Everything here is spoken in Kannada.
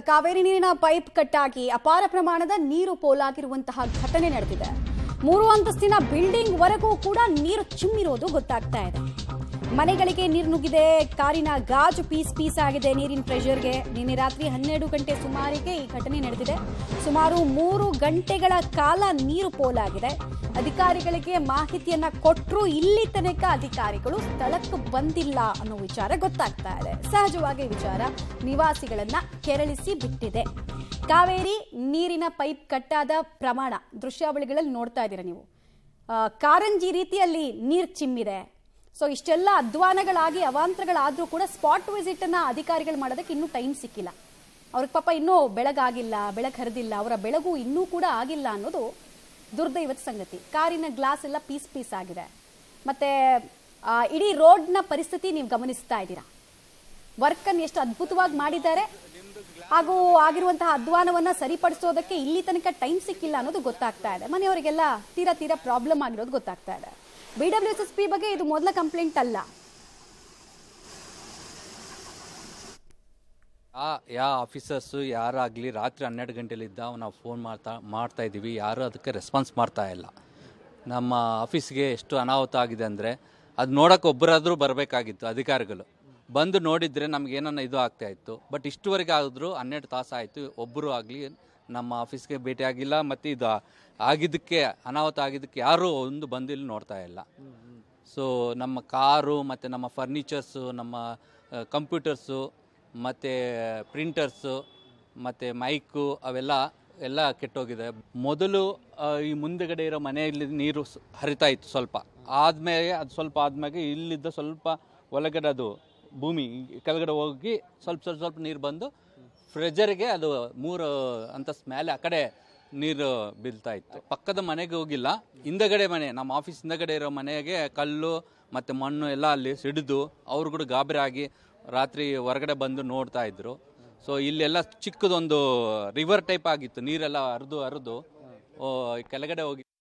ಕಾವೇರಿ ನೀರಿನ ಪೈಪ್ ಕಟ್ಟಾಗಿ ಅಪಾರ ಪ್ರಮಾಣದ ನೀರು ಪೋಲಾಗಿರುವಂತಹ ಘಟನೆ ನಡೆದಿದೆ. 3 ಅಂತಸ್ತಿನ ಬಿಲ್ಡಿಂಗ್ ವರೆಗೂ ಕೂಡ ನೀರು ಚಿಮ್ಮಿರೋದು ಗೊತ್ತಾಗ್ತಾ ಇದೆ. ಮನೆಗಳಿಗೆ ನೀರು ನುಗ್ಗಿದೆ, ಕಾರಿನ ಗಾಜು ಪೀಸ್ ಆಗಿದೆ ನೀರಿನ ಪ್ರೆಷರ್ಗೆ. ನಿನ್ನೆ ರಾತ್ರಿ 12 ಗಂಟೆ ಸುಮಾರಿಗೆ ಈ ಘಟನೆ ನಡೆದಿದೆ. ಸುಮಾರು 3 ಗಂಟೆಗಳ ಕಾಲ ನೀರು ಪೋಲಾಗಿದೆ. ಅಧಿಕಾರಿಗಳಿಗೆ ಮಾಹಿತಿಯನ್ನ ಕೊಟ್ಟರು, ಇಲ್ಲಿ ತನಕ ಅಧಿಕಾರಿಗಳು ಸ್ಥಳಕ್ಕೆ ಬಂದಿಲ್ಲ ಅನ್ನೋ ವಿಚಾರ ಗೊತ್ತಾಗ್ತಾ ಇದೆ. ಸಹಜವಾಗಿ ವಿಚಾರ ನಿವಾಸಿಗಳನ್ನ ಕೆರಳಿಸಿ ಬಿಟ್ಟಿದೆ. ಕಾವೇರಿ ನೀರಿನ ಪೈಪ್ ಕಟ್ಟಾದ ಪ್ರಮಾಣ ದೃಶ್ಯಾವಳಿಗಳಲ್ಲಿ ನೋಡ್ತಾ ಇದ್ದೀರಾ ನೀವು. ಕಾರಂಜಿ ರೀತಿಯಲ್ಲಿ ನೀರು ಚಿಮ್ಮಿದೆ. ಸೊ ಇಷ್ಟೆಲ್ಲ ಅಧ್ವಾನಗಳಾಗಿ ಅವಾಂತರಗಳಾದ್ರೂ ಕೂಡ ಸ್ಪಾಟ್ ವಿಸಿಟ್ ಅನ್ನ ಅಧಿಕಾರಿಗಳು ಮಾಡೋದಕ್ಕೆ ಇನ್ನೂ ಟೈಮ್ ಸಿಕ್ಕಿಲ್ಲ. ಅವ್ರಿಗೆ ಪಾಪ ಇನ್ನೂ ಬೆಳಗಾಗಿಲ್ಲ, ಬೆಳಕು ಹರಿದಿಲ್ಲ, ಅವರ ಬೆಳಗು ಇನ್ನೂ ಕೂಡ ಆಗಿಲ್ಲ ಅನ್ನೋದು ದುರ್ದೈವದ ಸಂಗತಿ. ಕಾರಿನ ಗ್ಲಾಸ್ ಎಲ್ಲ ಪೀಸ್ ಆಗಿದೆ. ಮತ್ತೆ ಇಡೀ ರೋಡ್ನ ಪರಿಸ್ಥಿತಿ ನೀವು ಗಮನಿಸ್ತಾ ಇದ್ದೀರಾ. ವರ್ಕ್ ಅನ್ನು ಎಷ್ಟು ಅದ್ಭುತವಾಗಿ ಮಾಡಿದ್ದಾರೆ, ಹಾಗೂ ಆಗಿರುವಂತಹ ಅಧ್ವಾನವನ್ನ ಸರಿಪಡಿಸೋದಕ್ಕೆ ಇಲ್ಲಿ ತನಕ ಟೈಮ್ ಸಿಕ್ಕಿಲ್ಲ ಅನ್ನೋದು ಗೊತ್ತಾಗ್ತಾ ಇದೆ. ಮನೆಯವರಿಗೆಲ್ಲ ತೀರಾ ಪ್ರಾಬ್ಲಮ್ ಆಗಿರೋದು ಗೊತ್ತಾಗ್ತಾ ಇದೆ. BWSSP ಬಗ್ಗೆ ಇದು ಮೊದಲ ಕಂಪ್ಲೇಂಟ್ ಅಲ್ಲ. ಯಾವ ಆಫೀಸರ್ಸು ಯಾರಾಗಲಿ ರಾತ್ರಿ 12 ಗಂಟೆಲಿದ್ದ ನಾವು ಫೋನ್ ಮಾಡ್ತಾ ಇದ್ದೀವಿ, ಯಾರು ಅದಕ್ಕೆ ರೆಸ್ಪಾನ್ಸ್ ಮಾಡ್ತಾ ಇಲ್ಲ. ನಮ್ಮ ಆಫೀಸ್ಗೆ ಎಷ್ಟು ಅನಾಹುತ ಆಗಿದೆ ಅಂದರೆ ಅದು ನೋಡೋಕೆ ಒಬ್ಬರಾದರೂ ಬರಬೇಕಾಗಿತ್ತು. ಅಧಿಕಾರಿಗಳು ಬಂದು ನೋಡಿದರೆ ನಮಗೇನನ್ನ ಇದು ಆಗ್ತಾ ಇತ್ತು. ಬಟ್ ಇಷ್ಟುವರೆಗೆ ಆದರೂ 12 ತಾಸು ಆಯಿತು, ಒಬ್ಬರು ಆಗಲಿ ನಮ್ಮ ಆಫೀಸ್ಗೆ ಭೇಟಿ ಆಗಿಲ್ಲ. ಮತ್ತು ಇದು ಆಗಿದ್ದಕ್ಕೆ, ಅನಾಹುತ ಆಗಿದ್ದಕ್ಕೆ ಯಾರೂ ಒಂದು ಬಂದು ಇಲ್ಲಿ ನೋಡ್ತಾ ಇಲ್ಲ. ಸೊ ನಮ್ಮ ಕಾರು ಮತ್ತು ನಮ್ಮ ಫರ್ನಿಚರ್ಸು, ನಮ್ಮ ಕಂಪ್ಯೂಟರ್ಸು ಮತ್ತು ಪ್ರಿಂಟರ್ಸು ಮತ್ತು ಮೈಕು ಅವೆಲ್ಲ ಕೆಟ್ಟೋಗಿದೆ. ಮೊದಲು ಈ ಮುಂದೆಗಡೆ ಇರೋ ಮನೆಯಲ್ಲಿ ನೀರು ಹರಿತಾ ಇತ್ತು. ಸ್ವಲ್ಪ ಆದಮೇಲೆ ಅದು ಸ್ವಲ್ಪ ಆದಮೇಲೆ ಇಲ್ಲಿದ್ದ ಸ್ವಲ್ಪ ಒಳಗಡೆ ಅದು ಭೂಮಿ ಕೆಳಗಡೆ ಹೋಗಿ ಸ್ವಲ್ಪ ನೀರು ಬಂದು ಫ್ರೆಜರ್ಗೆ ಅದು 3 ಅಂತಸ್ತು ಮೇಲೆ ಆ ಕಡೆ ನೀರು ಬೀಳ್ತಾ ಇತ್ತು. ಪಕ್ಕದ ಮನೆಗೆ ಹೋಗಿಲ್ಲ, ಹಿಂದಗಡೆ ಮನೆ, ನಮ್ಮ ಆಫೀಸ್ ಹಿಂದಗಡೆ ಇರೋ ಮನೆಗೆ ಕಲ್ಲು ಮತ್ತು ಮಣ್ಣು ಎಲ್ಲ ಅಲ್ಲಿ ಸಿಡಿದು ಅವರು ಕೂಡ ಗಾಬರಿ ಆಗಿ ರಾತ್ರಿ ಹೊರಗಡೆ ಬಂದು ನೋಡ್ತಾ ಇದ್ರು. ಸೊ ಇಲ್ಲೆಲ್ಲ ಚಿಕ್ಕದೊಂದು ರಿವರ್ ಟೈಪ್ ಆಗಿತ್ತು, ನೀರೆಲ್ಲ ಹರಿದು ಕೆಳಗಡೆ ಹೋಗಿ